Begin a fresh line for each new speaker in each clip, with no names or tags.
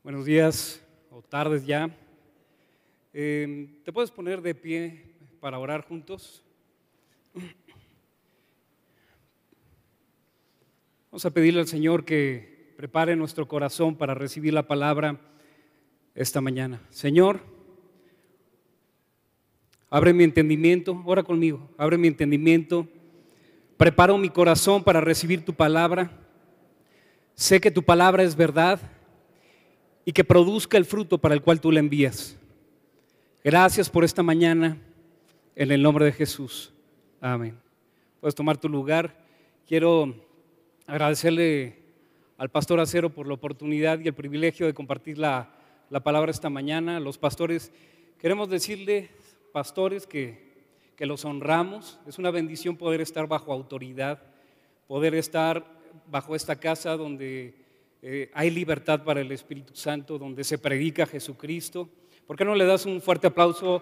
Buenos días o tardes ya. ¿Te puedes poner de pie para orar juntos? Vamos a pedirle al Señor que prepare nuestro corazón para recibir la palabra esta mañana. Señor, abre mi entendimiento, ora conmigo, abre mi entendimiento, preparo mi corazón para recibir tu palabra. Sé que tu palabra es verdad y que produzca el fruto para el cual tú la envías. Gracias por esta mañana, en el nombre de Jesús. Amén. Puedes tomar tu lugar. Quiero agradecerle al pastor Acero por la oportunidad y el privilegio de compartir la palabra esta mañana. A los pastores, queremos decirle, pastores, que los honramos. Es una bendición poder estar bajo autoridad, poder estar bajo esta casa donde hay libertad para el Espíritu Santo, donde se predica Jesucristo. ¿Por qué no le das un fuerte aplauso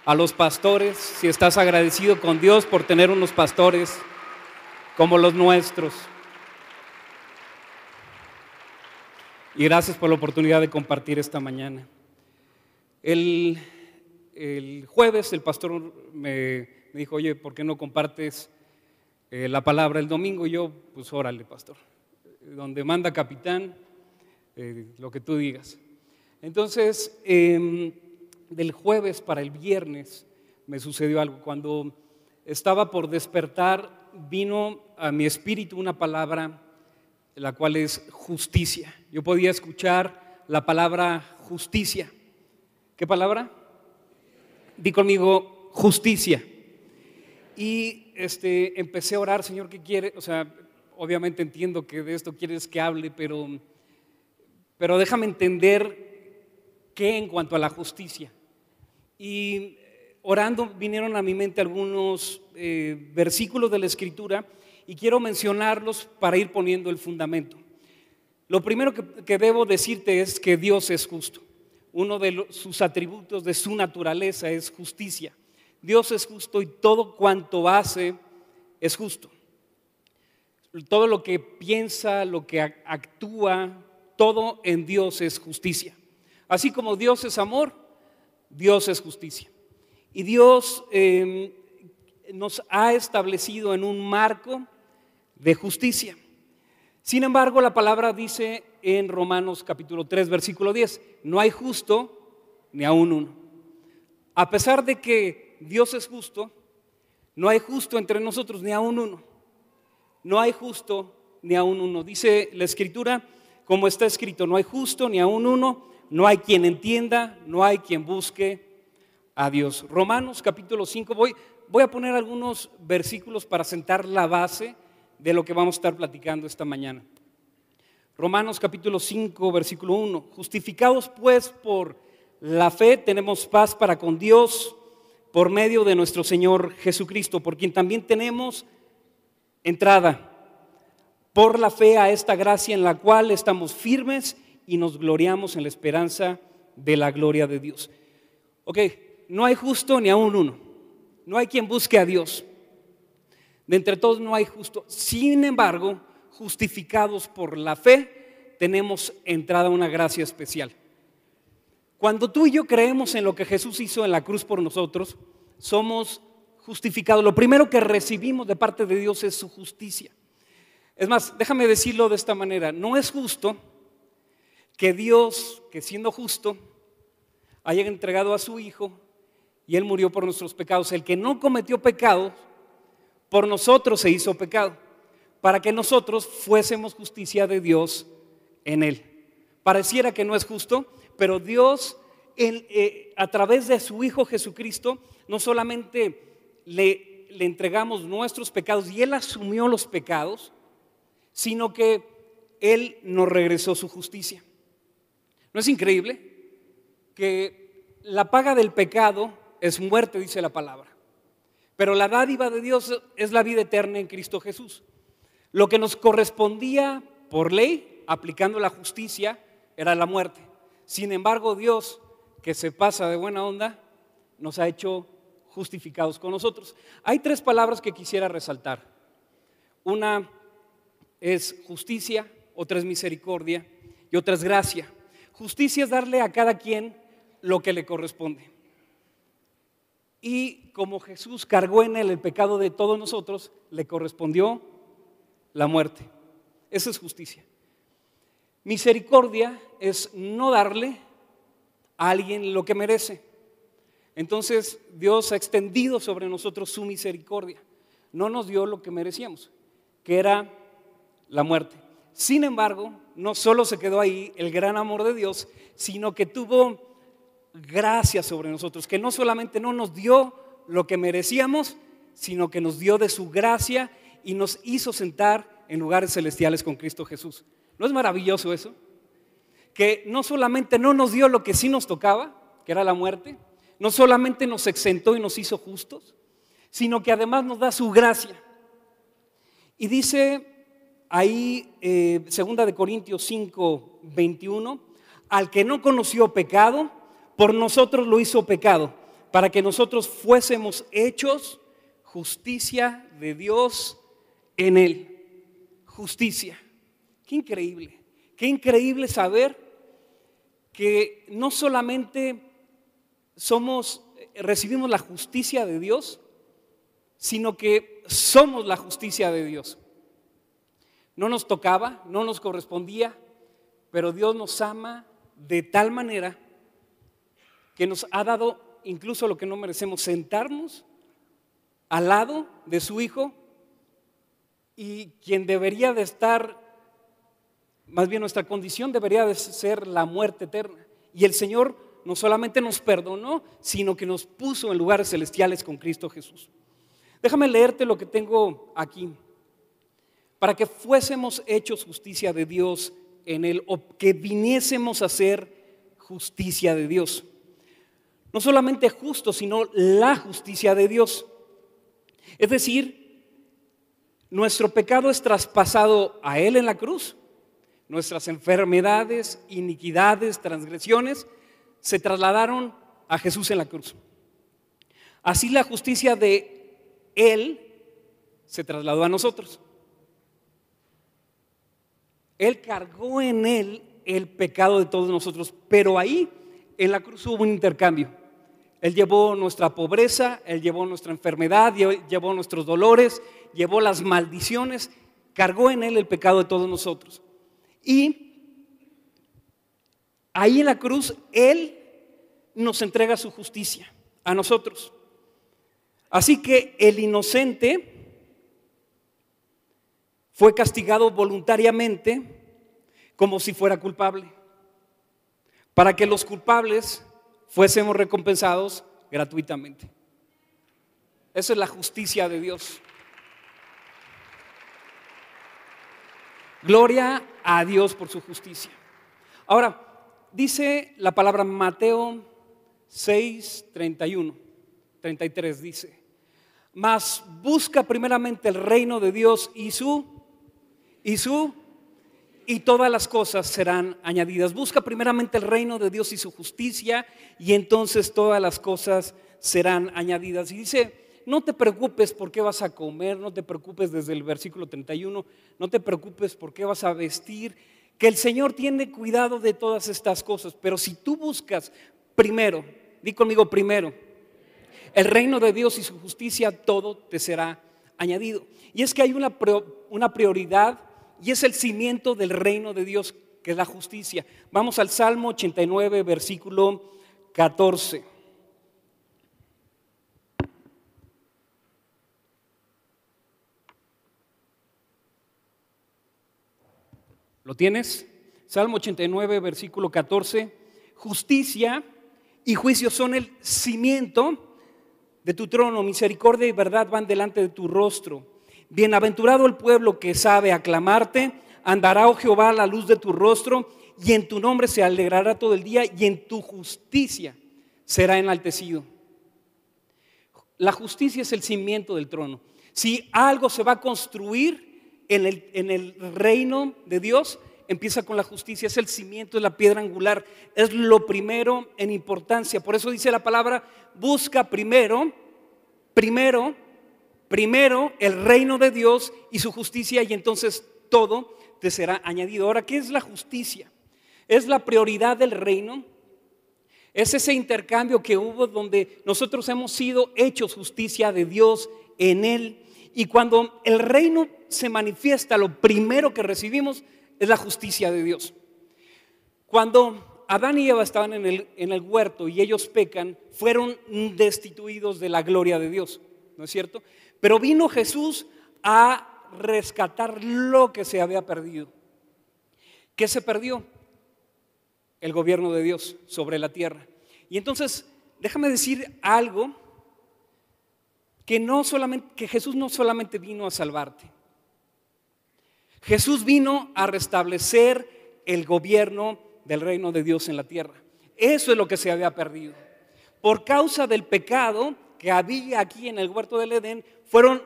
a los pastores si estás agradecido con Dios por tener unos pastores como los nuestros? Y gracias por la oportunidad de compartir esta mañana. El jueves el pastor me dijo, oye, ¿por qué no compartes la palabra el domingo? Y yo, pues órale, pastor, donde manda capitán, lo que tú digas. Entonces, del jueves para el viernes me sucedió algo. Cuando estaba por despertar, vino a mi espíritu una palabra, la cual es justicia. Yo podía escuchar la palabra justicia. ¿Qué palabra? Di conmigo, justicia. Y empecé a orar, Señor, ¿qué quiere? O sea, obviamente entiendo que de esto quieres que hable, pero déjame entender qué en cuanto a la justicia. Y orando vinieron a mi mente algunos versículos de la Escritura y quiero mencionarlos para ir poniendo el fundamento. Lo primero que debo decirte es que Dios es justo. Uno de sus atributos, de su naturaleza, es justicia. Dios es justo y todo cuanto hace es justo. Todo lo que piensa, lo que actúa, todo en Dios es justicia. Así como Dios es amor, Dios es justicia. Y Dios nos ha establecido en un marco de justicia. Sin embargo, la palabra dice en Romanos capítulo 3, versículo 10, no hay justo ni aun uno. A pesar de que Dios es justo, no hay justo entre nosotros ni aun uno. No hay justo ni aun uno. Dice la Escritura, como está escrito, no hay justo ni aun uno, no hay quien entienda, no hay quien busque a Dios. Romanos capítulo 5, voy a poner algunos versículos para sentar la base de lo que vamos a estar platicando esta mañana. Romanos capítulo 5, versículo 1. Justificados pues por la fe tenemos paz para con Dios por medio de nuestro Señor Jesucristo, por quien también tenemos entrada por la fe a esta gracia en la cual estamos firmes y nos gloriamos en la esperanza de la gloria de Dios. Ok, no hay justo ni aun uno, no hay quien busque a Dios, de entre todos no hay justo. Sin embargo, justificados por la fe, tenemos entrada a una gracia especial. Cuando tú y yo creemos en lo que Jesús hizo en la cruz por nosotros, somos justificados. Lo primero que recibimos de parte de Dios es su justicia. Es más, déjame decirlo de esta manera, no es justo que Dios, que siendo justo, haya entregado a su Hijo y Él murió por nuestros pecados. El que no cometió pecado, por nosotros se hizo pecado, para que nosotros fuésemos justicia de Dios en Él. Pareciera que no es justo, pero Dios a través de su Hijo Jesucristo no solamente le entregamos nuestros pecados y Él asumió los pecados, sino que Él nos regresó su justicia. ¿No es increíble? Que la paga del pecado es muerte, dice la palabra, pero la dádiva de Dios es la vida eterna en Cristo Jesús. Lo que nos correspondía por ley, aplicando la justicia, era la muerte. Sin embargo, Dios, que se pasa de buena onda, nos ha hecho justificados con nosotros. Hay tres palabras que quisiera resaltar. Una es justicia, otra es misericordia y otra es gracia. Justicia es darle a cada quien lo que le corresponde. Y como Jesús cargó en él el pecado de todos nosotros, le correspondió la muerte. Esa es justicia. Misericordia es no darle a alguien lo que merece. Entonces Dios ha extendido sobre nosotros su misericordia. No nos dio lo que merecíamos, que era la muerte. Sin embargo, no solo se quedó ahí el gran amor de Dios, sino que tuvo gracia sobre nosotros, que no solamente no nos dio lo que merecíamos, sino que nos dio de su gracia y nos hizo sentar en lugares celestiales con Cristo Jesús. ¿No es maravilloso eso? Que no solamente no nos dio lo que sí nos tocaba, que era la muerte, no solamente nos exentó y nos hizo justos, sino que además nos da su gracia. Y dice ahí 2 Corintios 5, 21, al que no conoció pecado, por nosotros lo hizo pecado, para que nosotros fuésemos hechos justicia de Dios en él. Justicia. Qué increíble saber que no solamente recibimos la justicia de Dios, sino que somos la justicia de Dios. No nos tocaba, no nos correspondía, pero Dios nos ama de tal manera que nos ha dado incluso lo que no merecemos, sentarnos al lado de su Hijo, y quien debería de estar, más bien nuestra condición debería de ser la muerte eterna. Y el Señor no solamente nos perdonó, sino que nos puso en lugares celestiales con Cristo Jesús. Déjame leerte lo que tengo aquí. Para que fuésemos hechos justicia de Dios en él, o que viniésemos a ser justicia de Dios. No solamente justo, sino la justicia de Dios. Es decir, nuestro pecado es traspasado a él en la cruz. Nuestras enfermedades, iniquidades, transgresiones se trasladaron a Jesús en la cruz. Así la justicia de él se trasladó a nosotros. Él cargó en él el pecado de todos nosotros, pero ahí en la cruz hubo un intercambio. Él llevó nuestra pobreza, Él llevó nuestra enfermedad, llevó nuestros dolores, llevó las maldiciones, cargó en él el pecado de todos nosotros. Y ahí en la cruz Él nos entrega su justicia a nosotros. Así que el inocente fue castigado voluntariamente como si fuera culpable, para que los culpables fuésemos recompensados gratuitamente. Esa es la justicia de Dios. Gloria a Dios por su justicia. Ahora, dice la palabra Mateo 6, 31, 33, dice: mas busca primeramente el reino de Dios y todas las cosas serán añadidas. Busca primeramente el reino de Dios y su justicia, y entonces todas las cosas serán añadidas. Y dice: no te preocupes por qué vas a comer, no te preocupes desde el versículo 31, no te preocupes por qué vas a vestir, que el Señor tiene cuidado de todas estas cosas. Pero si tú buscas primero, di conmigo primero, el reino de Dios y su justicia, todo te será añadido. Y es que hay una prioridad, y es el cimiento del reino de Dios, que es la justicia. Vamos al Salmo 89, versículo 14. ¿Lo tienes? Salmo 89, versículo 14. Justicia y juicio son el cimiento de tu trono, misericordia y verdad van delante de tu rostro. Bienaventurado el pueblo que sabe aclamarte, andará, oh Jehová, a la luz de tu rostro, y en tu nombre se alegrará todo el día, y en tu justicia será enaltecido. La justicia es el cimiento del trono. Si algo se va a construir en el reino de Dios, empieza con la justicia. Es el cimiento, es la piedra angular, es lo primero en importancia. Por eso dice la palabra: busca primero el reino de Dios y su justicia, y entonces todo te será añadido. Ahora, ¿qué es la justicia? Es la prioridad del reino. Es ese intercambio que hubo donde nosotros hemos sido hechos justicia de Dios en Él. Y cuando el reino se manifiesta, lo primero que recibimos es la justicia de Dios. Cuando Adán y Eva estaban en el huerto y ellos pecan, fueron destituidos de la gloria de Dios, ¿no es cierto? Pero vino Jesús a rescatar lo que se había perdido. ¿Qué se perdió? El gobierno de Dios sobre la tierra. Y entonces, déjame decir algo, que Jesús no solamente vino a salvarte. Jesús vino a restablecer el gobierno del reino de Dios en la tierra. Eso es lo que se había perdido. Por causa del pecado que había aquí en el huerto del Edén, fueron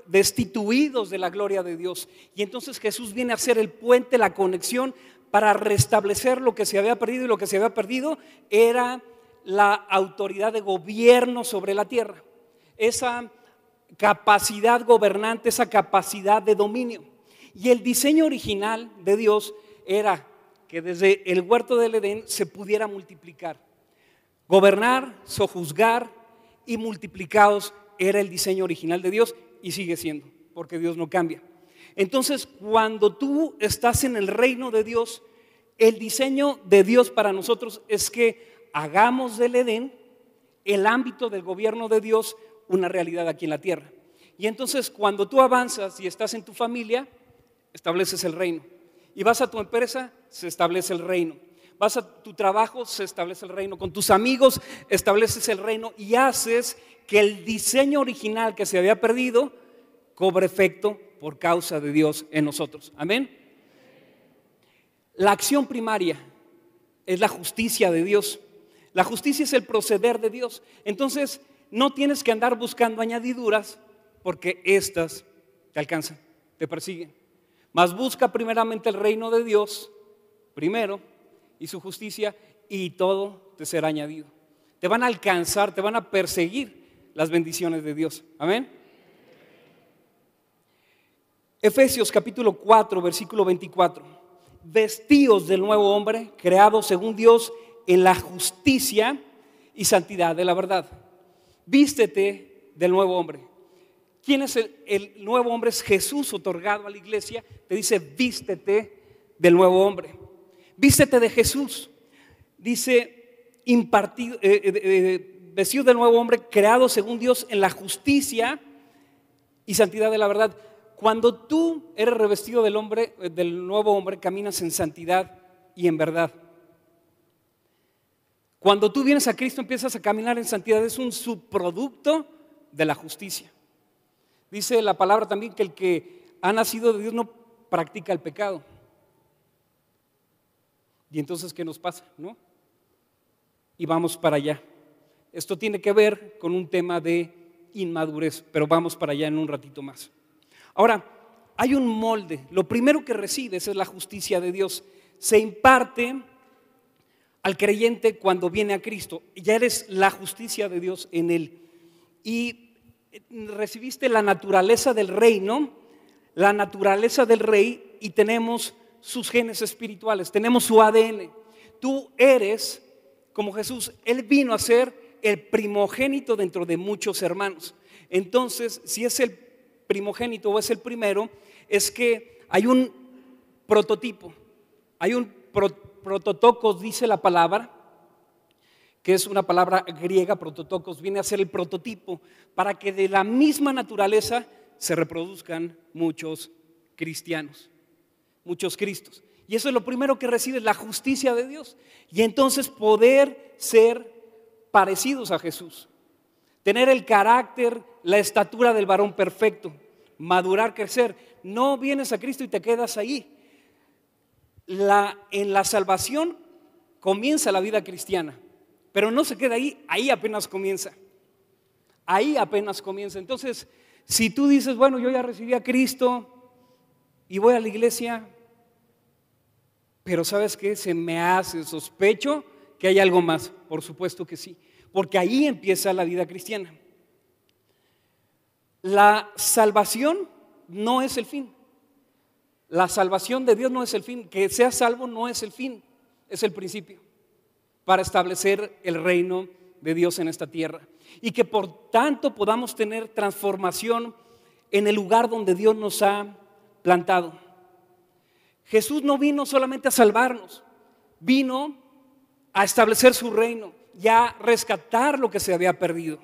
destituidos de la gloria de Dios. Y entonces Jesús viene a ser el puente, la conexión para restablecer lo que se había perdido. Y lo que se había perdido era la autoridad de gobierno sobre la tierra. Esa capacidad gobernante, esa capacidad de dominio. Y el diseño original de Dios era que desde el huerto del Edén se pudiera multiplicar. Gobernar, sojuzgar y multiplicados era el diseño original de Dios y sigue siendo, porque Dios no cambia. Entonces, cuando tú estás en el reino de Dios, el diseño de Dios para nosotros es que hagamos del Edén, el ámbito del gobierno de Dios, una realidad aquí en la tierra. Y entonces, cuando tú avanzas y estás en tu familia, estableces el reino. Y vas a tu empresa, se establece el reino. Vas a tu trabajo, se establece el reino. Con tus amigos estableces el reino y haces que el diseño original que se había perdido cobre efecto por causa de Dios en nosotros. Amén. La acción primaria es la justicia de Dios. La justicia es el proceder de Dios. Entonces, no tienes que andar buscando añadiduras porque estas te alcanzan, te persiguen. Mas busca primeramente el reino de Dios, primero, y su justicia, y todo te será añadido. Te van a alcanzar, te van a perseguir las bendiciones de Dios. Amén. Efesios capítulo 4, versículo 24. Vestíos del nuevo hombre, creado según Dios en la justicia y santidad de la verdad. Vístete del nuevo hombre. ¿Quién es el nuevo hombre? Es Jesús otorgado a la iglesia. Te dice, vístete del nuevo hombre. Vístete de Jesús. Dice, vestido del nuevo hombre, creado según Dios en la justicia y santidad de la verdad. Cuando tú eres revestido del nuevo hombre, caminas en santidad y en verdad. Cuando tú vienes a Cristo, empiezas a caminar en santidad. Es un subproducto de la justicia. Dice la palabra también que el que ha nacido de Dios no practica el pecado. Y entonces, ¿qué nos pasa? ¿No? Y vamos para allá. Esto tiene que ver con un tema de inmadurez, pero vamos para allá en un ratito más. Ahora, hay un molde. Lo primero que recibes es la justicia de Dios. Se imparte al creyente cuando viene a Cristo. Ya eres la justicia de Dios en él. Y recibiste la naturaleza del reino, la naturaleza del rey, y tenemos sus genes espirituales, tenemos su ADN. Tú eres como Jesús. Él vino a ser el primogénito dentro de muchos hermanos. Entonces, si es el primogénito o es el primero, es que hay un prototipo, hay un prototokos, dice la palabra, que es una palabra griega. Prototokos viene a ser el prototipo para que de la misma naturaleza se reproduzcan muchos cristianos, muchos Cristos. Y eso es lo primero que recibes, la justicia de Dios. Y entonces poder ser parecidos a Jesús, tener el carácter, la estatura del varón perfecto, madurar, crecer. No vienes a Cristo y te quedas ahí. En la salvación comienza la vida cristiana, pero no se queda ahí, ahí apenas comienza. Ahí apenas comienza. Entonces, si tú dices, bueno, yo ya recibí a Cristo y voy a la iglesia, pero ¿sabes qué? Se me hace sospecho que hay algo más. Por supuesto que sí, porque ahí empieza la vida cristiana. La salvación no es el fin. La salvación de Dios no es el fin. Que seas salvo no es el fin. es el principio para establecer el reino de Dios en esta tierra. Y que por tanto podamos tener transformación en el lugar donde Dios nos ha plantado. Jesús no vino solamente a salvarnos, vino a establecer su reino y a rescatar lo que se había perdido.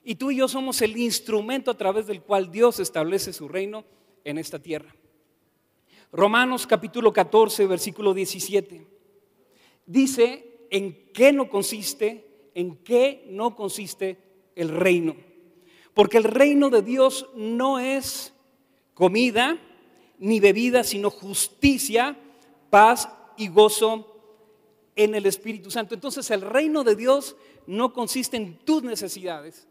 Y tú y yo somos el instrumento a través del cual Dios establece su reino en esta tierra. Romanos capítulo 14, versículo 17. Dice en qué no consiste el reino. Porque el reino de Dios no es comida ni bebida, sino justicia, paz y gozo en el Espíritu Santo. Entonces el reino de Dios no consiste en tus necesidades,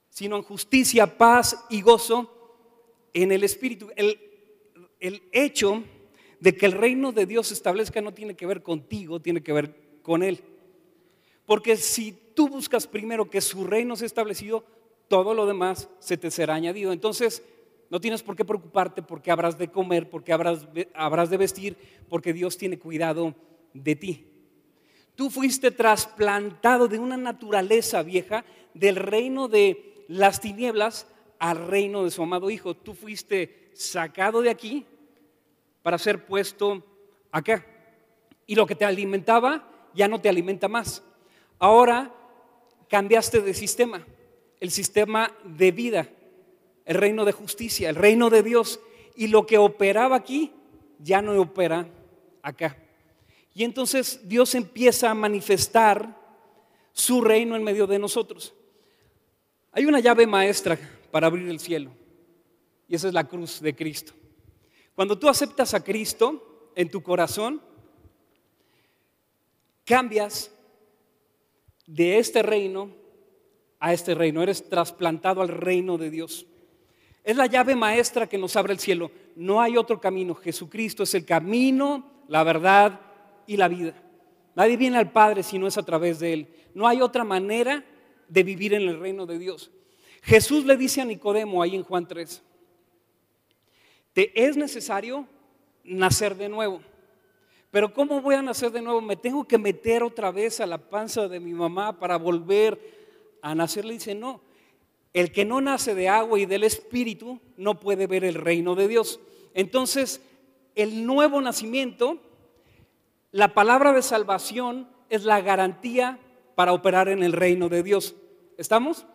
sino en justicia, paz y gozo en el Espíritu. El hecho de que el reino de Dios se establezca no tiene que ver contigo, tiene que ver con Él. Porque si tú buscas primero que su reino sea establecido, todo lo demás se te será añadido. Entonces no tienes por qué preocuparte porque habrás de comer, porque habrás de vestir, porque Dios tiene cuidado de ti. Tú fuiste trasplantado de una naturaleza vieja, del reino de las tinieblas al reino de su amado Hijo. Tú fuiste sacado de aquí para ser puesto acá. Y lo que te alimentaba ya no te alimenta más. Ahora cambiaste de sistema, el sistema de vida, el reino de justicia, el reino de Dios. Y lo que operaba aquí ya no opera acá. Y entonces Dios empieza a manifestar su reino en medio de nosotros. Hay una llave maestra para abrir el cielo, y esa es la cruz de Cristo. Cuando tú aceptas a Cristo en tu corazón, cambias de este reino a este reino. Eres trasplantado al reino de Dios. Es la llave maestra que nos abre el cielo. No hay otro camino. Jesucristo es el camino, la verdad y la vida. Nadie viene al Padre si no es a través de Él. No hay otra manera de vivir en el reino de Dios. Jesús le dice a Nicodemo ahí en Juan 3: te es necesario nacer de nuevo. Pero ¿cómo voy a nacer de nuevo? ¿Me tengo que meter otra vez a la panza de mi mamá para volver a nacer? Le dice: no, el que no nace de agua y del Espíritu no puede ver el reino de Dios. Entonces, el nuevo nacimiento, la palabra de salvación, es la garantía para operar en el reino de Dios. ¿Estamos?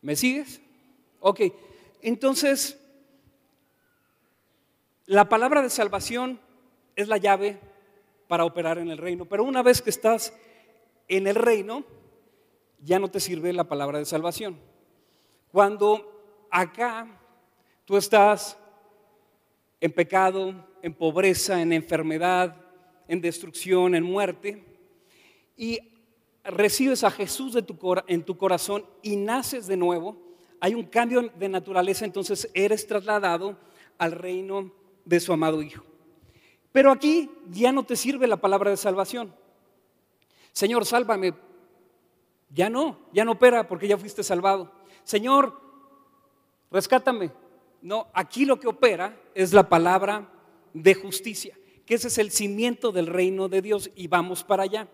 ¿Me sigues? Ok, entonces la palabra de salvación es la llave para operar en el reino. Pero una vez que estás en el reino, ya no te sirve la palabra de salvación. Cuando acá tú estás en pecado, en pobreza, en enfermedad, en destrucción, en muerte, y recibes a Jesús en tu corazón y naces de nuevo, hay un cambio de naturaleza, entonces eres trasladado al reino de su amado Hijo. Pero aquí ya no te sirve la palabra de salvación. Señor, sálvame. Ya no opera porque ya fuiste salvado. Señor, rescátame. No, aquí lo que opera es la palabra de justicia, que ese es el cimiento del reino de Dios, y vamos para allá.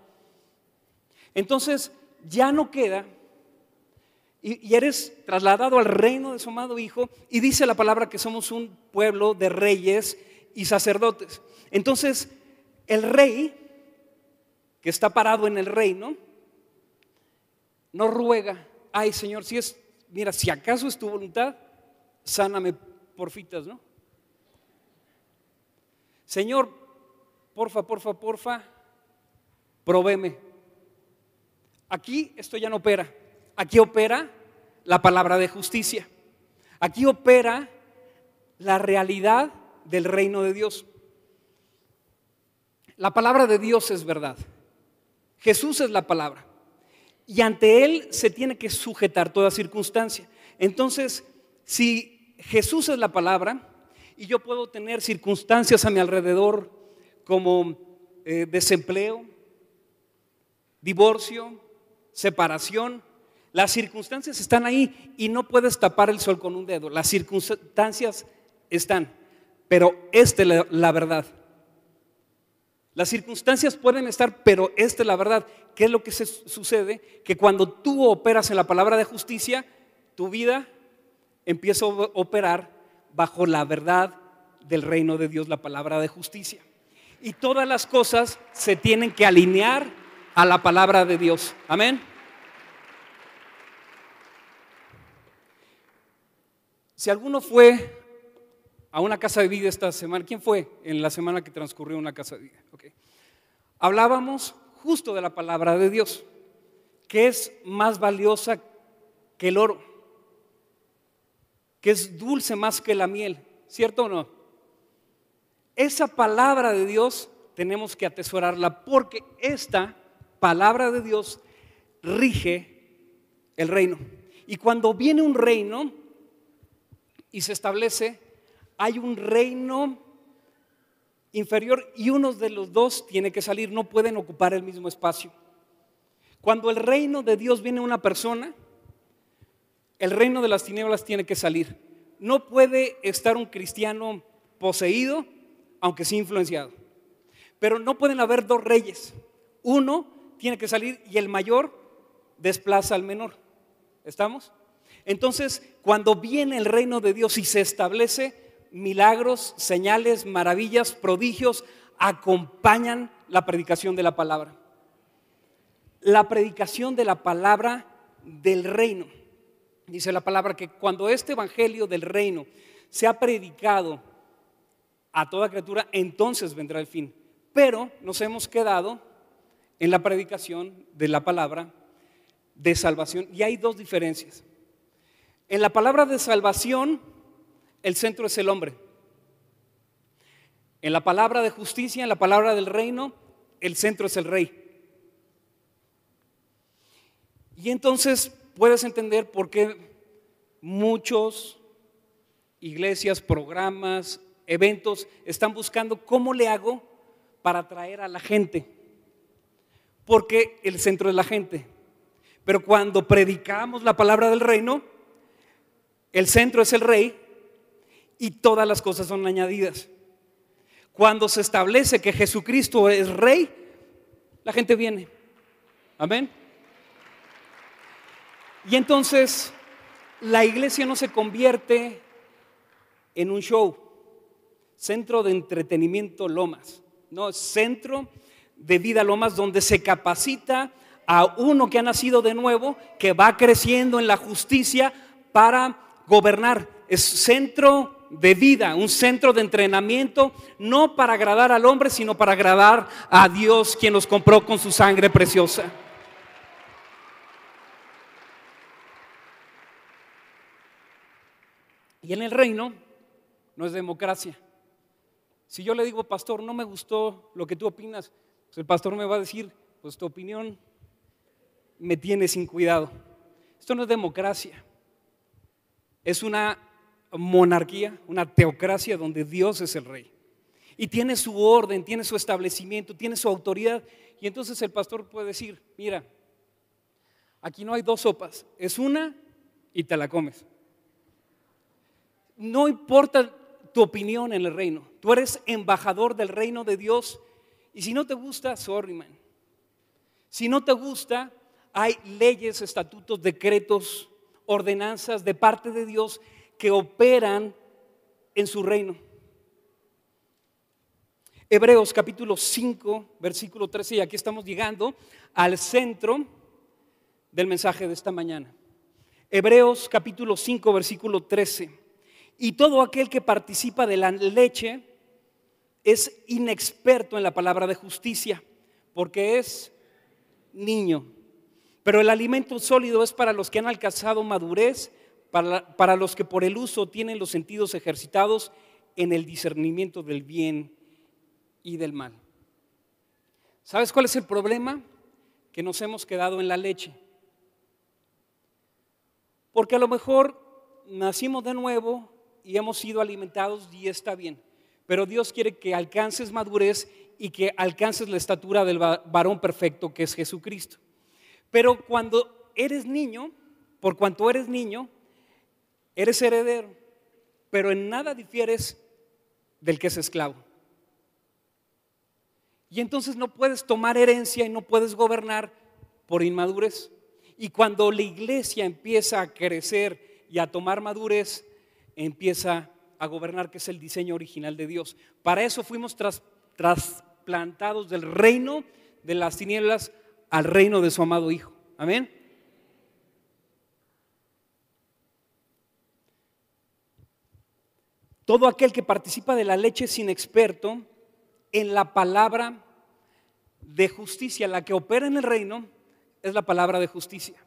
Entonces ya no queda, y eres trasladado al reino de su amado Hijo, y dice la palabra que somos un pueblo de reyes y sacerdotes. Entonces el rey que está parado en el reino no ruega: ay Señor, mira, si acaso es tu voluntad, sáname porfitas, ¿no? Señor, porfa, provéeme. Aquí esto ya no opera. Aquí opera la palabra de justicia. Aquí opera la realidad del reino de Dios. La palabra de Dios es verdad. Jesús es la palabra. Y ante Él se tiene que sujetar toda circunstancia. Entonces, si Jesús es la palabra y yo puedo tener circunstancias a mi alrededor como desempleo, divorcio, separación, las circunstancias están ahí y no puedes tapar el sol con un dedo. Las circunstancias están, pero esta es la verdad. Las circunstancias pueden estar, pero esta es la verdad. ¿Qué es lo que sucede? Que cuando tú operas en la palabra de justicia, tu vida empieza a operar bajo la verdad del reino de Dios, la palabra de justicia. Y todas las cosas se tienen que alinear a la palabra de Dios. Amén. Si alguno fue a una casa de vida esta semana, ¿quién fue en la semana que transcurrió una casa de vida? Okay. Hablábamos justo de la palabra de Dios, que es más valiosa que el oro, que es dulce más que la miel, ¿cierto o no? Esa palabra de Dios tenemos que atesorarla, porque esta palabra de Dios rige el reino. Y cuando viene un reino y se establece, hay un reino inferior y uno de los dos tiene que salir, no pueden ocupar el mismo espacio. Cuando el reino de Dios viene a una persona, el reino de las tinieblas tiene que salir. No puede estar un cristiano poseído, aunque sí influenciado. Pero no pueden haber dos reyes. Uno tiene que salir y el mayor desplaza al menor. ¿Estamos? Entonces, cuando viene el reino de Dios y se establece, milagros, señales, maravillas, prodigios acompañan la predicación de la palabra. La predicación de la palabra del reino. Dice la palabra que cuando este evangelio del reino sea predicado a toda criatura, entonces vendrá el fin. Pero nos hemos quedado en la predicación de la palabra de salvación. Y hay dos diferencias. En la palabra de salvación, el centro es el hombre. En la palabra de justicia, en la palabra del reino, el centro es el rey. Y entonces puedes entender por qué muchos iglesias, programas, eventos están buscando cómo le hago para atraer a la gente. Porque el centro es la gente. Pero cuando predicamos la palabra del reino, el centro es el rey y todas las cosas son añadidas. Cuando se establece que Jesucristo es rey, la gente viene. Amén. Y entonces la iglesia no se convierte en un show, centro de entretenimiento Lomas. No, es centro de vida Lomas, donde se capacita a uno que ha nacido de nuevo, que va creciendo en la justicia para gobernar. Es centro de vida, un centro de entrenamiento, no para agradar al hombre, sino para agradar a Dios, quien nos compró con su sangre preciosa. Y en el reino no es democracia. Si yo le digo, pastor, no me gustó lo que tú opinas, pues el pastor me va a decir, pues tu opinión me tiene sin cuidado. Esto no es democracia. Es una monarquía, una teocracia donde Dios es el rey. Y tiene su orden, tiene su establecimiento, tiene su autoridad. Y entonces el pastor puede decir, mira, aquí no hay dos sopas, es una y te la comes. No importa tu opinión en el reino, tú eres embajador del reino de Dios. Y si no te gusta, sorry man. Si no te gusta, hay leyes, estatutos, decretos, ordenanzas de parte de Dios que operan en su reino. Hebreos capítulo 5, versículo 13, y aquí estamos llegando al centro del mensaje de esta mañana. Hebreos capítulo 5, versículo 13. Y todo aquel que participa de la leche es inexperto en la palabra de justicia, porque es niño. Pero el alimento sólido es para los que han alcanzado madurez, para los que por el uso tienen los sentidos ejercitados en el discernimiento del bien y del mal. ¿Sabes cuál es el problema? Que nos hemos quedado en la leche. Porque a lo mejor nacimos de nuevo y hemos sido alimentados y está bien. Pero Dios quiere que alcances madurez y que alcances la estatura del varón perfecto que es Jesucristo. Pero cuando eres niño, por cuanto eres niño, eres heredero, pero en nada difieres del que es esclavo. Y entonces no puedes tomar herencia y no puedes gobernar por inmadurez. Y cuando la iglesia empieza a crecer y a tomar madurez, empieza a gobernar, que es el diseño original de Dios. Para eso fuimos trasplantados del reino de las tinieblas al reino de su amado Hijo. Amén. Todo aquel que participa de la leche es inexperto en la palabra de justicia. La que opera en el reino es la palabra de justicia.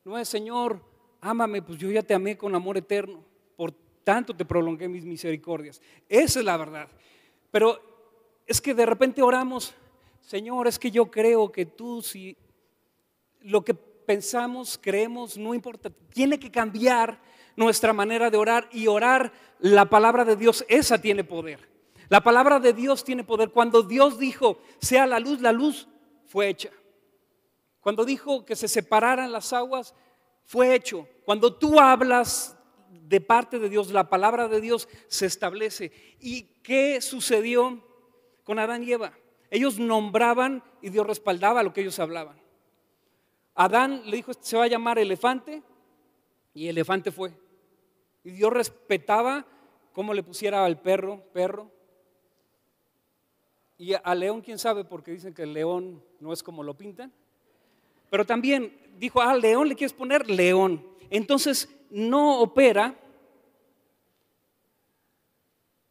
No es: Señor, ámame, pues yo ya te amé con amor eterno, por tanto te prolongué mis misericordias. Esa es la verdad. Pero es que de repente oramos: Señor, es que yo creo que tú, si lo que pensamos, creemos, no importa, tiene que cambiar nuestra manera de orar, y orar la palabra de Dios, esa tiene poder. La palabra de Dios tiene poder. Cuando Dios dijo sea la luz fue hecha. Cuando dijo que se separaran las aguas, fue hecho. Cuando tú hablas de parte de Dios, la palabra de Dios se establece. ¿Y qué sucedió con Adán y Eva? Ellos nombraban y Dios respaldaba lo que ellos hablaban. Adán le dijo: se va a llamar elefante, y elefante fue. Y Dios respetaba cómo le pusiera al perro, perro. Y al león, quién sabe, porque dicen que el león no es como lo pintan. Pero también dijo: al león le quieres poner león. Entonces no opera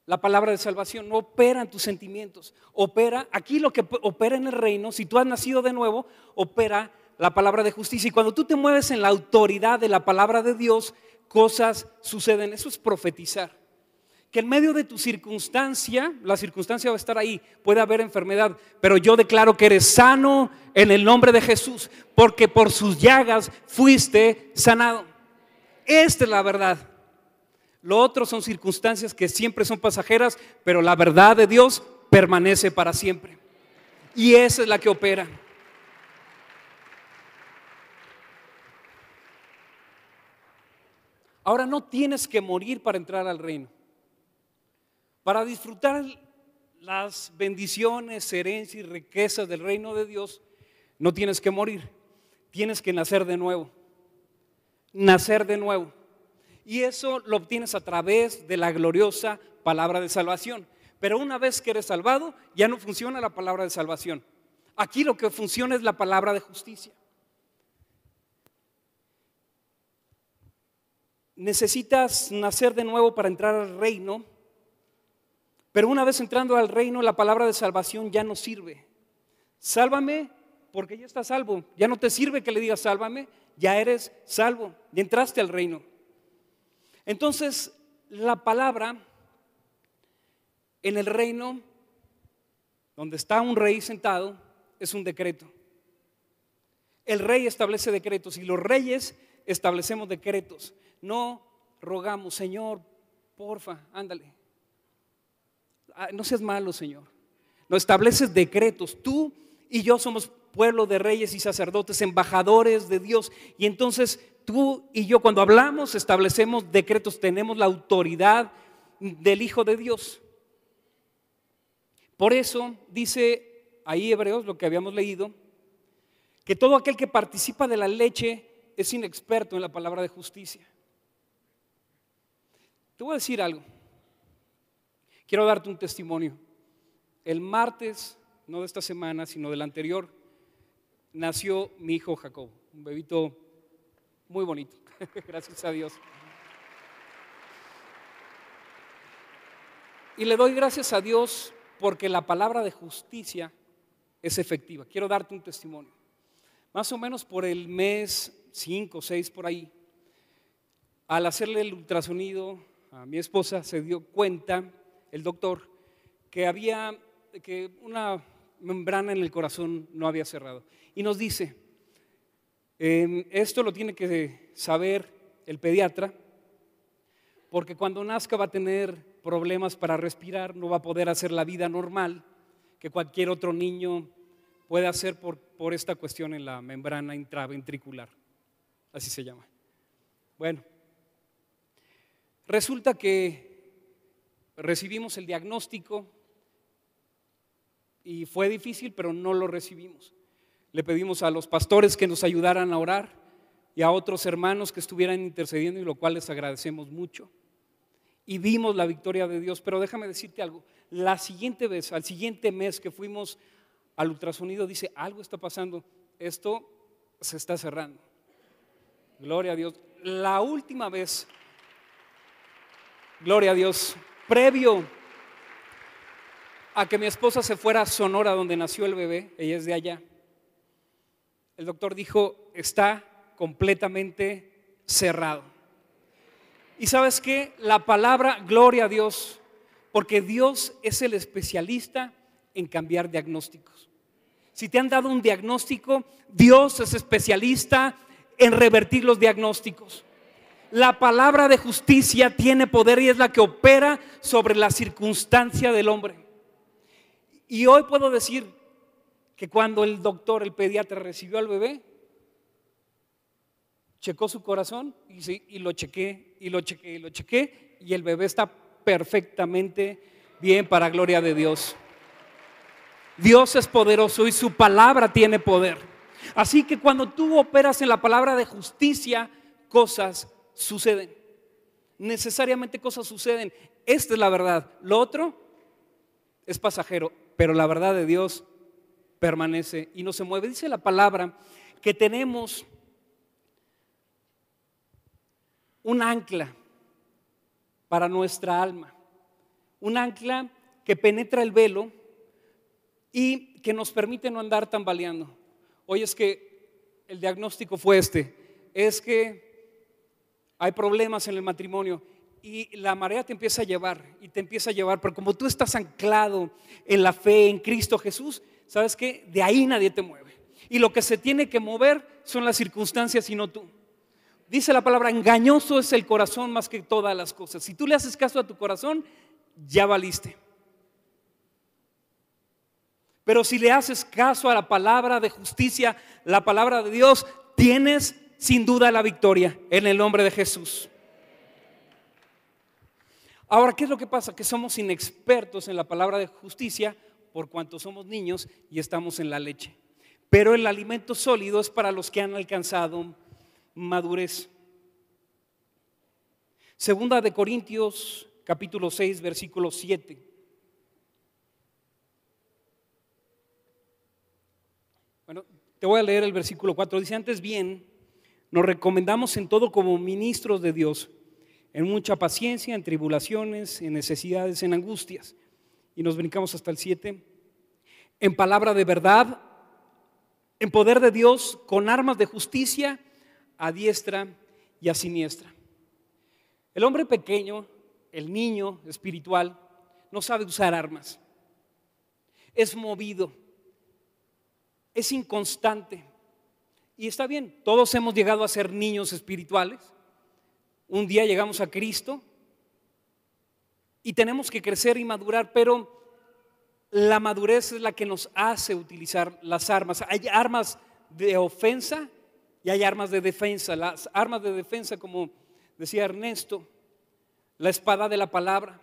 la palabra de salvación, no opera en tus sentimientos. Opera, aquí lo que opera en el reino, si tú has nacido de nuevo, opera la palabra de justicia. Y cuando tú te mueves en la autoridad de la palabra de Dios, cosas suceden. Eso es profetizar. Que en medio de tu circunstancia, la circunstancia va a estar ahí, puede haber enfermedad, pero yo declaro que eres sano en el nombre de Jesús, porque por sus llagas fuiste sanado. Esta es la verdad. Lo otro son circunstancias que siempre son pasajeras, pero la verdad de Dios permanece para siempre. Y esa es la que opera. Ahora, no tienes que morir para entrar al reino. Para disfrutar las bendiciones, herencias y riquezas del reino de Dios, no tienes que morir. Tienes que nacer de nuevo. Nacer de nuevo. Y eso lo obtienes a través de la gloriosa palabra de salvación. Pero una vez que eres salvado, ya no funciona la palabra de salvación. Aquí lo que funciona es la palabra de justicia. Necesitas nacer de nuevo para entrar al reino, pero una vez entrando al reino, la palabra de salvación ya no sirve. Sálvame porque ya estás salvo. Ya no te sirve que le digas sálvame, ya eres salvo, ya entraste al reino. Entonces, la palabra en el reino, donde está un rey sentado, es un decreto. El rey establece decretos y los reyes establecemos decretos. No rogamos: Señor, porfa, ándale. No seas malo, Señor. No, estableces decretos. Tú y yo somos pueblo de reyes y sacerdotes, embajadores de Dios. Y entonces tú y yo, cuando hablamos, establecemos decretos. Tenemos la autoridad del Hijo de Dios. Por eso dice ahí Hebreos, lo que habíamos leído, que todo aquel que participa de la leche es inexperto en la palabra de justicia. Te voy a decir algo. Quiero darte un testimonio. El martes, no de esta semana, sino del anterior, nació mi hijo Jacob, un bebito muy bonito, gracias a Dios. Y le doy gracias a Dios porque la palabra de justicia es efectiva. Quiero darte un testimonio. Más o menos por el mes 5 o 6 por ahí, al hacerle el ultrasonido a mi esposa, se dio cuenta el doctor que una membrana en el corazón no había cerrado. Y nos dice: esto lo tiene que saber el pediatra, porque cuando nazca va a tener problemas para respirar, no va a poder hacer la vida normal que cualquier otro niño puede hacer por esta cuestión en la membrana intraventricular, así se llama. Bueno, resulta que recibimos el diagnóstico y fue difícil, pero no lo recibimos. Le pedimos a los pastores que nos ayudaran a orar y a otros hermanos que estuvieran intercediendo, y lo cual les agradecemos mucho. Y vimos la victoria de Dios. Pero déjame decirte algo, la siguiente vez, al siguiente mes que fuimos al ultrasonido, dice, algo está pasando, esto se está cerrando. Gloria a Dios. La última vez, gloria a Dios, previo a que mi esposa se fuera a Sonora, donde nació el bebé, ella es de allá, el doctor dijo, está completamente cerrado. Y ¿sabes qué? La palabra, gloria a Dios, porque Dios es el especialista en cambiar diagnósticos. Si te han dado un diagnóstico, Dios es especialista en revertir los diagnósticos. La palabra de justicia tiene poder y es la que opera sobre la circunstancia del hombre. Y hoy puedo decir que cuando el doctor, el pediatra, recibió al bebé, checó su corazón y lo chequé, y el bebé está perfectamente bien, para gloria de Dios. Dios es poderoso y su palabra tiene poder. Así que cuando tú operas en la palabra de justicia, cosas suceden. Necesariamente cosas suceden. Esta es la verdad. Lo otro es pasajero, pero la verdad de Dios permanece y no se mueve. Dice la palabra que tenemos un ancla para nuestra alma, un ancla que penetra el velo y que nos permite no andar tambaleando. Oye, es que el diagnóstico fue es que hay problemas en el matrimonio y la marea te empieza a llevar y te empieza a llevar, pero como tú estás anclado en la fe en Cristo Jesús, ¿sabes qué? De ahí nadie te mueve. Y lo que se tiene que mover son las circunstancias y no tú. Dice la palabra, engañoso es el corazón más que todas las cosas. Si tú le haces caso a tu corazón, ya valiste. Pero si le haces caso a la palabra de justicia, la palabra de Dios, tienes sin duda la victoria en el nombre de Jesús. Ahora, ¿qué es lo que pasa? Que somos inexpertos en la palabra de justicia por cuanto somos niños y estamos en la leche. Pero el alimento sólido es para los que han alcanzado madurez. Segunda de Corintios capítulo 6 versículo 7. Bueno, te voy a leer el versículo 4. Dice, antes bien, nos recomendamos en todo como ministros de Dios, en mucha paciencia, en tribulaciones, en necesidades, en angustias. Y nos brincamos hasta el 7. En palabra de verdad, en poder de Dios, con armas de justicia, a diestra y a siniestra. El hombre pequeño, el niño espiritual, no sabe usar armas. Es movido, es inconstante. Y está bien, todos hemos llegado a ser niños espirituales. Un día llegamos a Cristo y tenemos que crecer y madurar, pero la madurez es la que nos hace utilizar las armas. Hay armas de ofensa y hay armas de defensa. Las armas de defensa, como decía Ernesto, la espada de la palabra.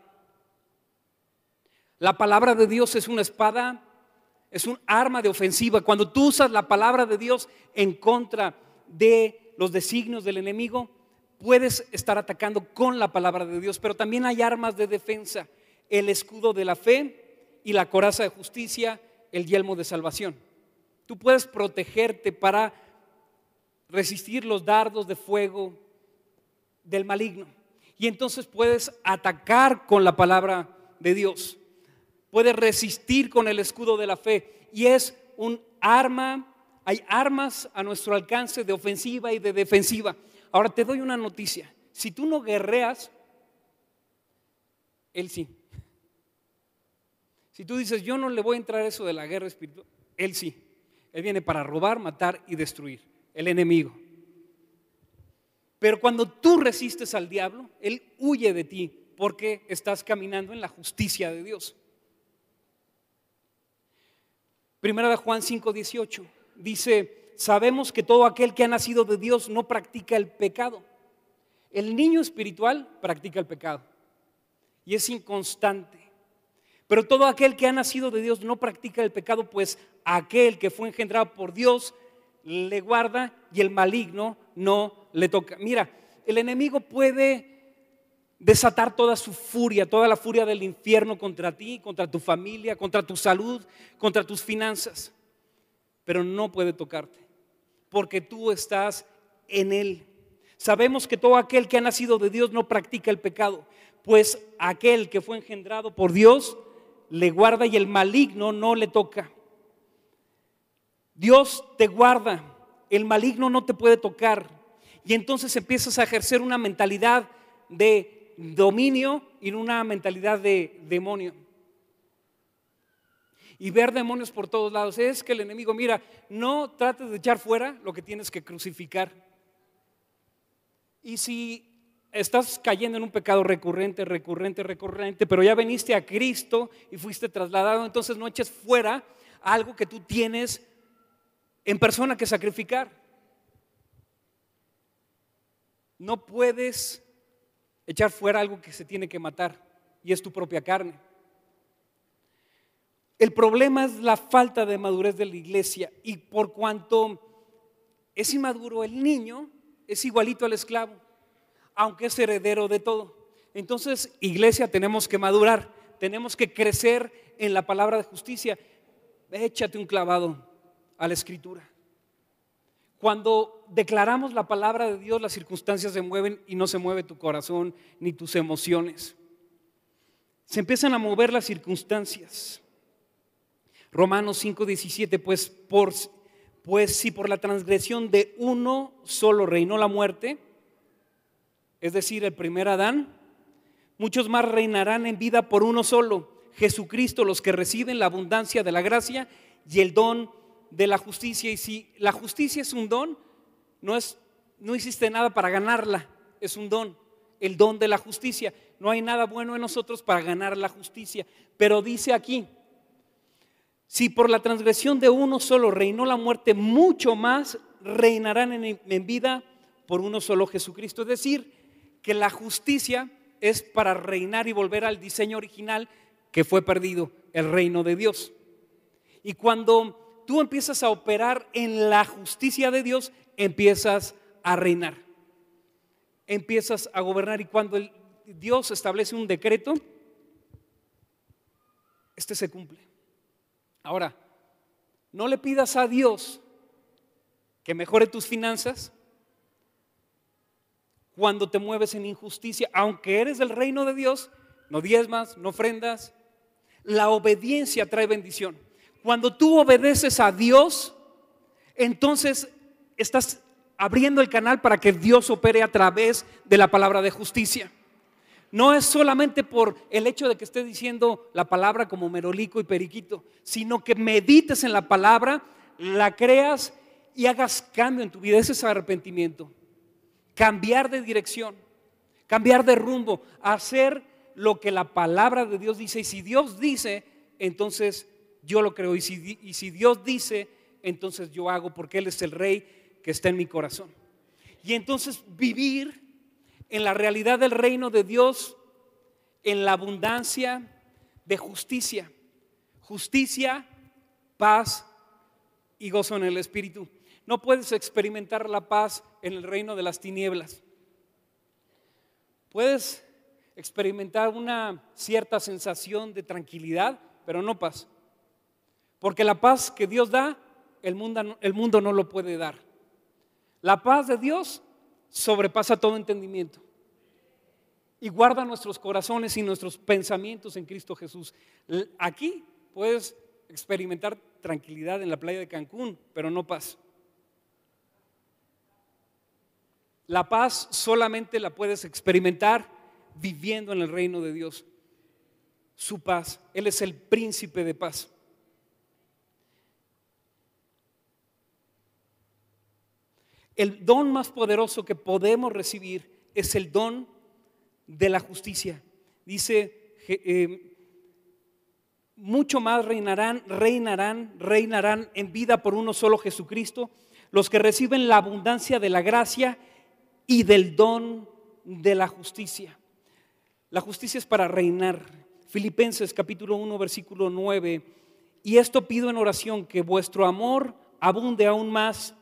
La palabra de Dios es una espada, es un arma de ofensiva. Cuando tú usas la palabra de Dios en contra de los designios del enemigo, puedes estar atacando con la palabra de Dios. Pero también hay armas de defensa: el escudo de la fe y la coraza de justicia, el yelmo de salvación. Tú puedes protegerte para resistir los dardos de fuego del maligno. Y entonces puedes atacar con la palabra de Dios. Puedes resistir con el escudo de la fe. Y es un arma, hay armas a nuestro alcance de ofensiva y de defensiva. Ahora te doy una noticia: si tú no guerreas, Él sí. Si tú dices, yo no le voy a entrar a eso de la guerra espiritual, Él sí. Él viene para robar, matar y destruir, el enemigo. Pero cuando tú resistes al diablo, él huye de ti porque estás caminando en la justicia de Dios. Primera de Juan 5:18 dice, sabemos que todo aquel que ha nacido de Dios no practica el pecado. El niño espiritual practica el pecado y es inconstante. Pero todo aquel que ha nacido de Dios no practica el pecado, pues aquel que fue engendrado por Dios le guarda y el maligno no le toca. Mira, el enemigo puede desatar toda su furia, toda la furia del infierno contra ti, contra tu familia, contra tu salud, contra tus finanzas, pero no puede tocarte, porque tú estás en Él. Sabemos que todo aquel que ha nacido de Dios no practica el pecado, pues aquel que fue engendrado por Dios le guarda y el maligno no le toca. Dios te guarda, el maligno no te puede tocar, y entonces empiezas a ejercer una mentalidad de dominio y una mentalidad de demonio. Y ver demonios por todos lados. Es que el enemigo, mira, no trates de echar fuera lo que tienes que crucificar. Y si estás cayendo en un pecado recurrente, pero ya veniste a Cristo y fuiste trasladado, entonces no eches fuera algo que tú tienes en persona que sacrificar. No puedes echar fuera algo que se tiene que matar, y es tu propia carne. El problema es la falta de madurez de la iglesia, y por cuanto es inmaduro el niño, es igualito al esclavo, aunque es heredero de todo. Entonces, iglesia, tenemos que madurar, tenemos que crecer en la palabra de justicia. Échate un clavado a la escritura. Cuando declaramos la palabra de Dios, las circunstancias se mueven y no se mueve tu corazón ni tus emociones. Se empiezan a mover las circunstancias. Romanos 5:17, pues si por la transgresión de uno solo reinó la muerte, es decir, el primer Adán, muchos más reinarán en vida por uno solo, Jesucristo, los que reciben la abundancia de la gracia y el don de la justicia. Y si la justicia es un don, no hiciste nada para ganarla, es un don, el don de la justicia. No hay nada bueno en nosotros para ganar la justicia, pero dice aquí, si por la transgresión de uno solo reinó la muerte, mucho más reinarán en vida por uno solo, Jesucristo. Es decir, que la justicia es para reinar y volver al diseño original que fue perdido, el reino de Dios. Y cuando tú empiezas a operar en la justicia de Dios, empiezas a reinar, empiezas a gobernar. Y cuando Dios establece un decreto, este se cumple. Ahora, no le pidas a Dios que mejore tus finanzas cuando te mueves en injusticia. Aunque eres del reino de Dios, no diezmas, no ofrendas. La obediencia trae bendición. Cuando tú obedeces a Dios, entonces estás abriendo el canal para que Dios opere a través de la palabra de justicia. No es solamente por el hecho de que estés diciendo la palabra como merolico y periquito, sino que medites en la palabra, la creas y hagas cambio en tu vida. Ese es arrepentimiento. Cambiar de dirección, cambiar de rumbo, hacer lo que la palabra de Dios dice. Y si Dios dice, entonces yo lo creo. Y si Dios dice, entonces yo hago, porque Él es el Rey que está en mi corazón. Y entonces vivir en la realidad del reino de Dios, en la abundancia de justicia. Justicia, paz y gozo en el Espíritu. No puedes experimentar la paz en el reino de las tinieblas. Puedes experimentar una cierta sensación de tranquilidad, pero no paz. Porque la paz que Dios da, el mundo no lo puede dar. La paz de Dios sobrepasa todo entendimiento y guarda nuestros corazones y nuestros pensamientos en Cristo Jesús. Aquí puedes experimentar tranquilidad en la playa de Cancún, pero no paz. La paz solamente la puedes experimentar viviendo en el reino de Dios. Su paz, Él es el príncipe de paz. El don más poderoso que podemos recibir es el don de la justicia. Dice, mucho más reinarán en vida por uno solo, Jesucristo, los que reciben la abundancia de la gracia y del don de la justicia. La justicia es para reinar. Filipenses capítulo 1 versículo 9, y esto pido en oración, que vuestro amor abunde aún más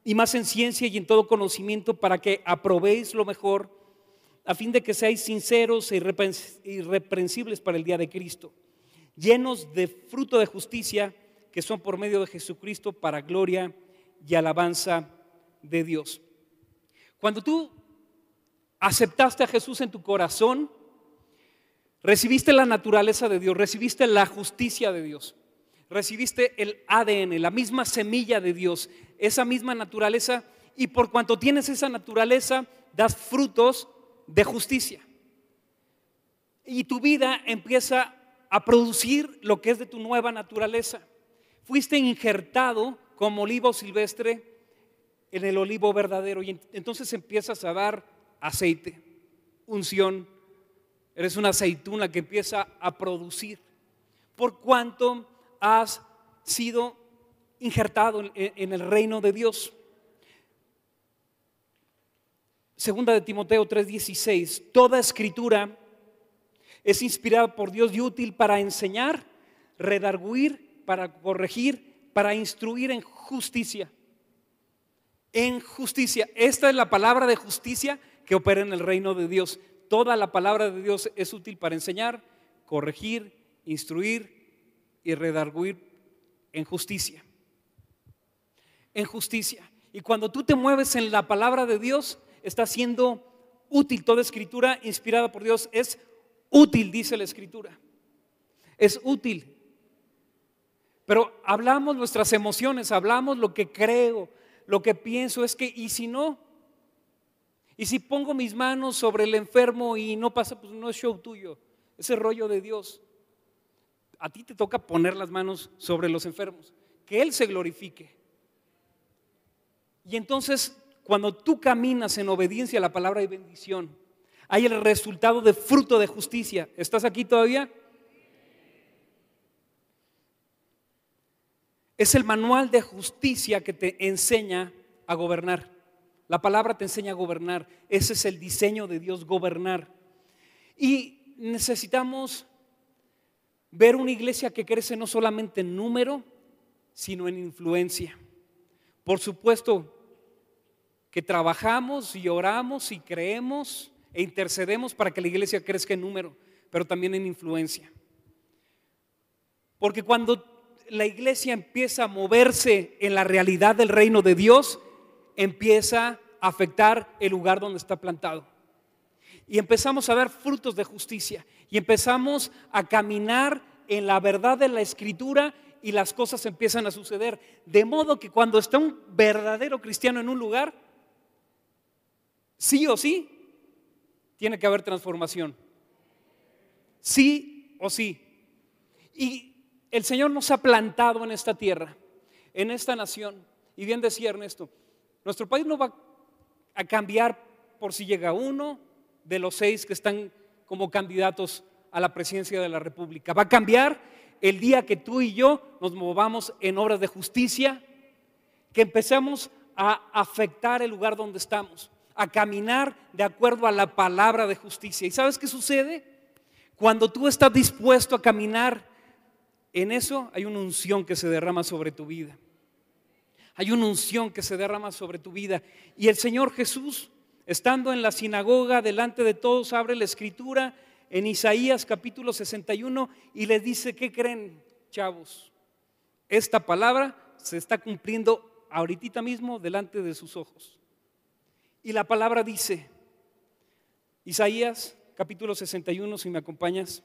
y más en ciencia y en todo conocimiento, para que aprobéis lo mejor, a fin de que seáis sinceros e irreprensibles para el día de Cristo, llenos de fruto de justicia, que son por medio de Jesucristo, para gloria y alabanza de Dios. Cuando tú aceptaste a Jesús en tu corazón, recibiste la naturaleza de Dios, recibiste la justicia de Dios, recibiste el ADN, la misma semilla de Dios, esa misma naturaleza, y por cuanto tienes esa naturaleza, das frutos de justicia. Y tu vida empieza a producir lo que es de tu nueva naturaleza. Fuiste injertado como olivo silvestre en el olivo verdadero, y entonces empiezas a dar aceite, unción. Eres una aceituna que empieza a producir por cuanto has sido injertado en el reino de Dios. Segunda de Timoteo 3:16, toda escritura es inspirada por Dios y útil para enseñar, redarguir, para corregir, para instruir en justicia. En justicia, esta es la palabra de justicia que opera en el reino de Dios. Toda la palabra de Dios es útil para enseñar, corregir, instruir y redarguir en justicia. En justicia. Y cuando tú te mueves en la palabra de Dios, está siendo útil. Toda escritura inspirada por Dios es útil, dice la escritura. Es útil. Pero hablamos nuestras emociones, hablamos lo que creo, lo que pienso. Es que, ¿y si no? Y si pongo mis manos sobre el enfermo y no pasa, pues no es show tuyo, ese rollo de Dios. A ti te toca poner las manos sobre los enfermos, que Él se glorifique. Y entonces, cuando tú caminas en obediencia a la palabra y bendición, hay el resultado de fruto de justicia. ¿Estás aquí todavía? Es el manual de justicia que te enseña a gobernar. La palabra te enseña a gobernar. Ese es el diseño de Dios, gobernar. Y necesitamos ver una iglesia que crece no solamente en número, sino en influencia. Por supuesto que trabajamos y oramos y creemos e intercedemos para que la iglesia crezca en número, pero también en influencia. Porque cuando la iglesia empieza a moverse en la realidad del reino de Dios, empieza a afectar el lugar donde está plantado. Y empezamos a ver frutos de justicia. Y empezamos a caminar en la verdad de la escritura y las cosas empiezan a suceder. De modo que cuando está un verdadero cristiano en un lugar, sí o sí, tiene que haber transformación. Sí o sí. Y el Señor nos ha plantado en esta tierra, en esta nación. Y bien decía Ernesto, nuestro país no va a cambiar por si llega uno de los 6 que están como candidatos a la presidencia de la República. Va a cambiar el día que tú y yo nos movamos en obras de justicia, que empecemos a afectar el lugar donde estamos, a caminar de acuerdo a la palabra de justicia. ¿Y sabes qué sucede? Cuando tú estás dispuesto a caminar en eso, hay una unción que se derrama sobre tu vida. Hay una unción que se derrama sobre tu vida. Y el Señor Jesús, estando en la sinagoga delante de todos, abre la escritura en Isaías capítulo 61 y les dice: ¿qué creen, chavos? Esta palabra se está cumpliendo ahorita mismo delante de sus ojos. Y la palabra dice, Isaías capítulo 61, si me acompañas.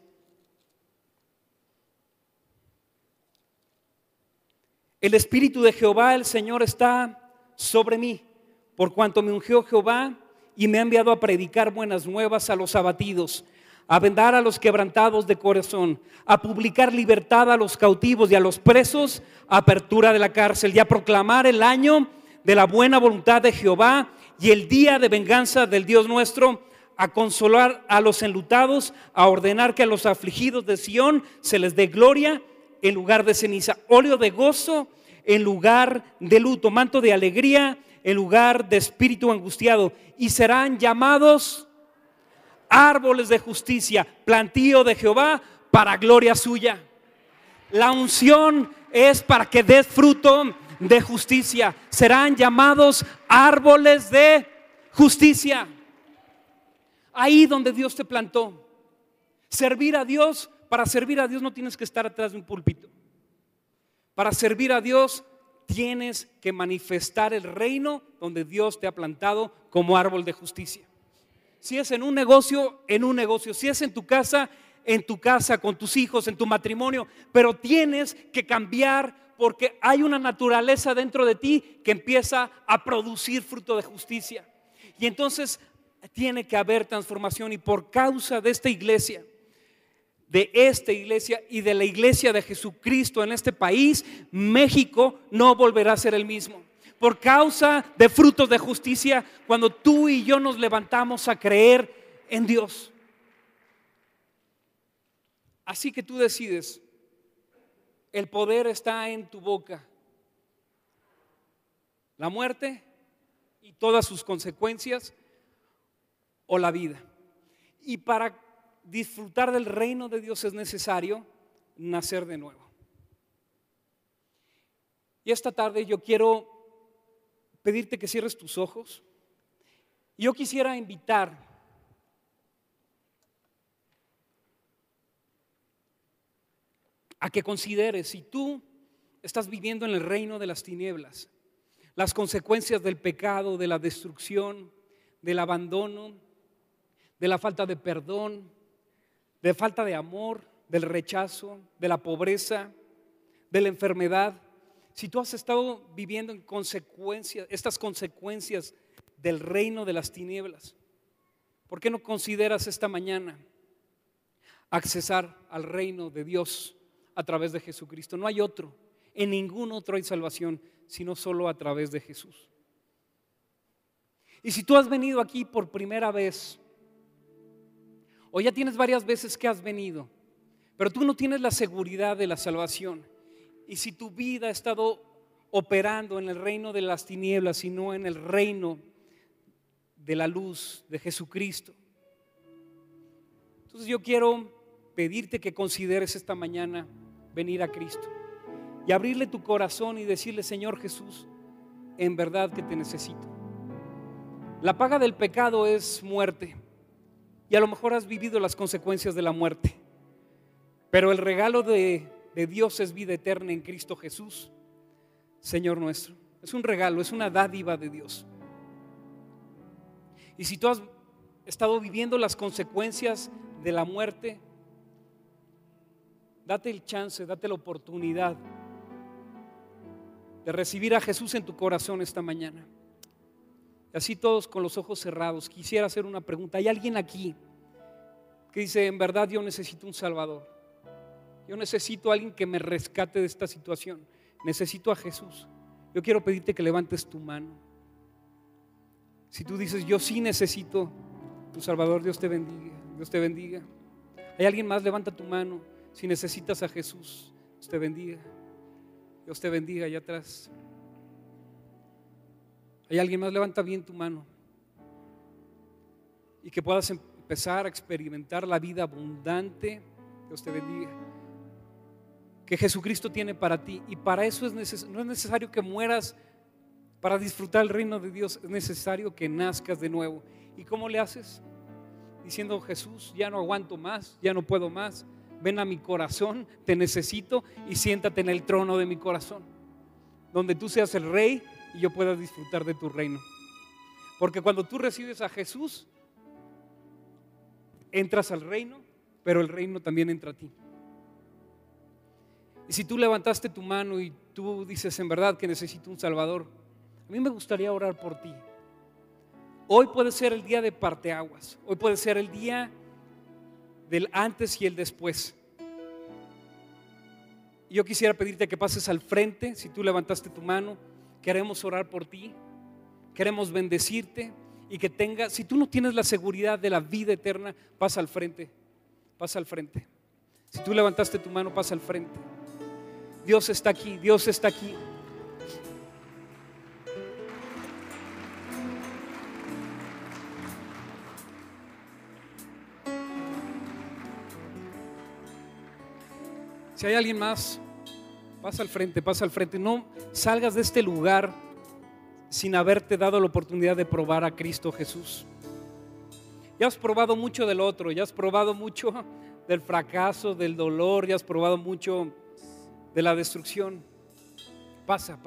El Espíritu de Jehová, el Señor, está sobre mí, por cuanto me ungió Jehová y me ha enviado a predicar buenas nuevas a los abatidos, a vendar a los quebrantados de corazón, a publicar libertad a los cautivos y a los presos, apertura de la cárcel, y a proclamar el año de la buena voluntad de Jehová y el día de venganza del Dios nuestro, a consolar a los enlutados, a ordenar que a los afligidos de Sión se les dé gloria en lugar de ceniza, óleo de gozo en lugar de luto, manto de alegría en lugar de espíritu angustiado, y serán llamados árboles de justicia, plantío de Jehová para gloria suya. La unción es para que des fruto de justicia. Serán llamados árboles de justicia. Ahí donde Dios te plantó. Servir a Dios, para servir a Dios no tienes que estar atrás de un púlpito. Para servir a Dios tienes que manifestar el reino donde Dios te ha plantado como árbol de justicia. Si es en un negocio, en un negocio. Si es en tu casa, con tus hijos, en tu matrimonio. Pero tienes que cambiar porque hay una naturaleza dentro de ti que empieza a producir fruto de justicia. Y entonces tiene que haber transformación, y por causa de esta iglesia y de la iglesia de Jesucristo en este país, México no volverá a ser el mismo. Por causa de frutos de justicia, cuando tú y yo nos levantamos a creer en Dios. Así que tú decides, el poder está en tu boca. La muerte y todas sus consecuencias, o la vida. Y para disfrutar del reino de Dios es necesario nacer de nuevo. Y esta tarde yo quiero pedirte que cierres tus ojos. Yo quisiera invitar a que consideres, si tú estás viviendo en el reino de las tinieblas, las consecuencias del pecado, de la destrucción, del abandono, de la falta de perdón, de falta de amor, del rechazo, de la pobreza, de la enfermedad. Si tú has estado viviendo en estas consecuencias del reino de las tinieblas, ¿por qué no consideras esta mañana accesar al reino de Dios a través de Jesucristo? No hay otro, en ningún otro hay salvación, sino solo a través de Jesús. Y si tú has venido aquí por primera vez, o ya tienes varias veces que has venido, pero tú no tienes la seguridad de la salvación, y si tu vida ha estado operando en el reino de las tinieblas y no en el reino de la luz de Jesucristo, entonces yo quiero pedirte que consideres esta mañana venir a Cristo y abrirle tu corazón y decirle: Señor Jesús, en verdad que te necesito. La paga del pecado es muerte, y a lo mejor has vivido las consecuencias de la muerte, pero el regalo de Dios es vida eterna en Cristo Jesús, Señor nuestro. Es un regalo, es una dádiva de Dios. Y si tú has estado viviendo las consecuencias de la muerte, date el chance, date la oportunidad de recibir a Jesús en tu corazón esta mañana. Así todos con los ojos cerrados, quisiera hacer una pregunta. ¿Hay alguien aquí que dice: en verdad yo necesito un Salvador? Yo necesito a alguien que me rescate de esta situación. Necesito a Jesús. Yo quiero pedirte que levantes tu mano. Si tú dices: yo sí necesito tu Salvador, Dios te bendiga. Dios te bendiga. ¿Hay alguien más? Levanta tu mano. Si necesitas a Jesús, Dios te bendiga. Dios te bendiga allá atrás. ¿Hay alguien más? Levanta bien tu mano. Y que puedas empezar a experimentar la vida abundante. Dios te bendiga. Que Jesucristo tiene para ti. Y para eso no es necesario que mueras para disfrutar el reino de Dios. Es necesario que nazcas de nuevo. ¿Y cómo le haces? Diciendo: Jesús, ya no aguanto más, ya no puedo más. Ven a mi corazón, te necesito, y siéntate en el trono de mi corazón, donde tú seas el rey y yo pueda disfrutar de tu reino. Porque cuando tú recibes a Jesús, entras al reino, pero el reino también entra a ti. Y si tú levantaste tu mano y tú dices: en verdad que necesito un Salvador, a mí me gustaría orar por ti. Hoy puede ser el día de parteaguas. Hoy puede ser el día del antes y el después. Y yo quisiera pedirte que pases al frente. Si tú levantaste tu mano, queremos orar por ti, queremos bendecirte, y que tengas, si tú no tienes la seguridad de la vida eterna, pasa al frente, pasa al frente. Si tú levantaste tu mano, pasa al frente. Dios está aquí, Dios está aquí. Si hay alguien más, pasa al frente, pasa al frente. No salgas de este lugar sin haberte dado la oportunidad de probar a Cristo Jesús. Ya has probado mucho del otro, ya has probado mucho del fracaso, del dolor, ya has probado mucho de la destrucción. Pasa.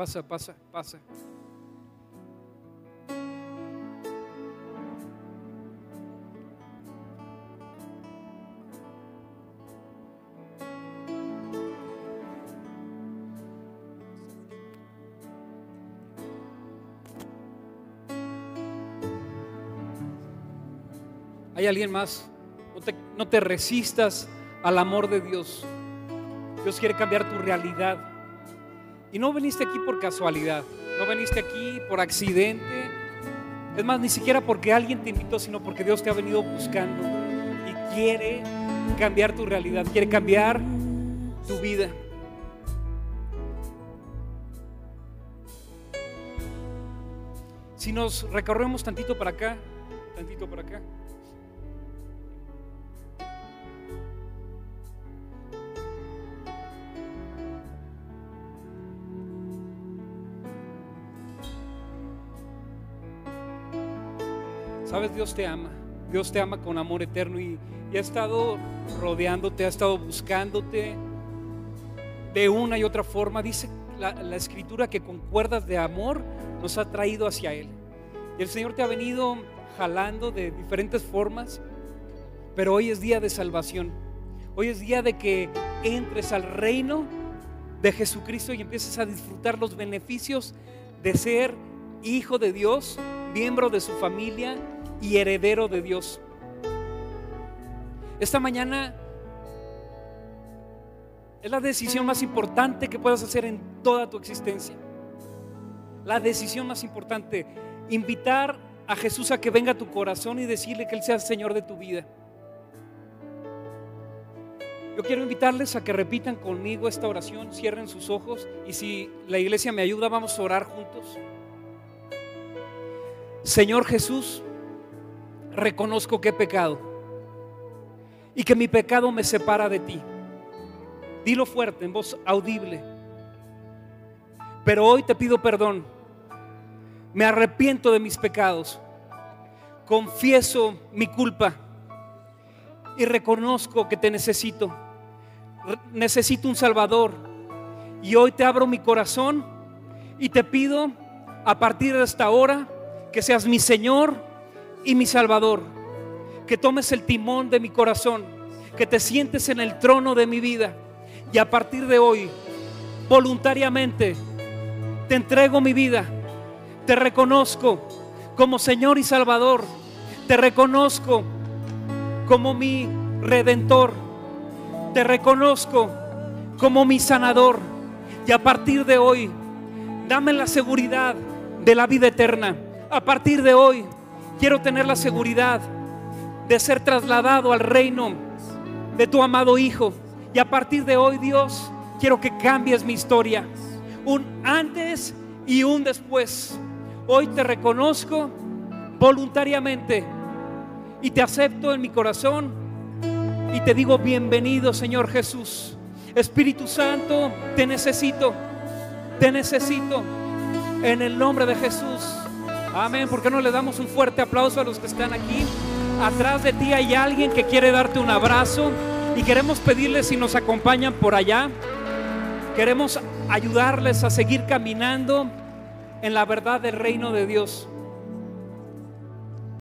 ¿Hay alguien más? No te resistas al amor de Dios. Dios quiere cambiar tu realidad. Y no viniste aquí por casualidad, no viniste aquí por accidente. Es más, ni siquiera porque alguien te invitó, sino porque Dios te ha venido buscando y quiere cambiar tu realidad, quiere cambiar tu vida. Si nos recorremos tantito para acá. Sabes, Dios te ama con amor eterno y ha estado rodeándote, ha estado buscándote de una y otra forma. Dice la Escritura que con cuerdas de amor nos ha traído hacia Él. Y el Señor te ha venido jalando de diferentes formas, pero hoy es día de salvación. Hoy es día de que entres al reino de Jesucristo y empieces a disfrutar los beneficios de ser hijo de Dios, miembro de su familia y heredero de Dios. Esta mañana es la decisión más importante que puedas hacer en toda tu existencia. La decisión más importante, invitar a Jesús a que venga a tu corazón y decirle que Él sea el Señor de tu vida. Yo quiero invitarles a que repitan conmigo esta oración, cierren sus ojos y si la iglesia me ayuda, vamos a orar juntos. Señor Jesús, reconozco que he pecado y que mi pecado me separa de ti. Dilo fuerte, en voz audible. Pero hoy te pido perdón. Me arrepiento de mis pecados. Confieso mi culpa y reconozco que te necesito. Necesito un Salvador. Y hoy te abro mi corazón y te pido a partir de esta hora que seas mi Señor y mi Salvador. Que tomes el timón de mi corazón, que te sientes en el trono de mi vida. Y a partir de hoy, voluntariamente, te entrego mi vida. Te reconozco como Señor y Salvador. Te reconozco como mi Redentor. Te reconozco como mi sanador. Y a partir de hoy, dame la seguridad de la vida eterna. A partir de hoy, quiero tener la seguridad de ser trasladado al reino de tu amado Hijo. Y a partir de hoy, Dios, quiero que cambies mi historia. Un antes y un después. Hoy te reconozco voluntariamente y te acepto en mi corazón y te digo bienvenido, Señor Jesús. Espíritu Santo, te necesito en el nombre de Jesús. Amén. ¿Por qué no le damos un fuerte aplauso a los que están aquí? Atrás de ti hay alguien que quiere darte un abrazo y queremos pedirles si nos acompañan por allá. Queremos ayudarles a seguir caminando en la verdad del reino de Dios.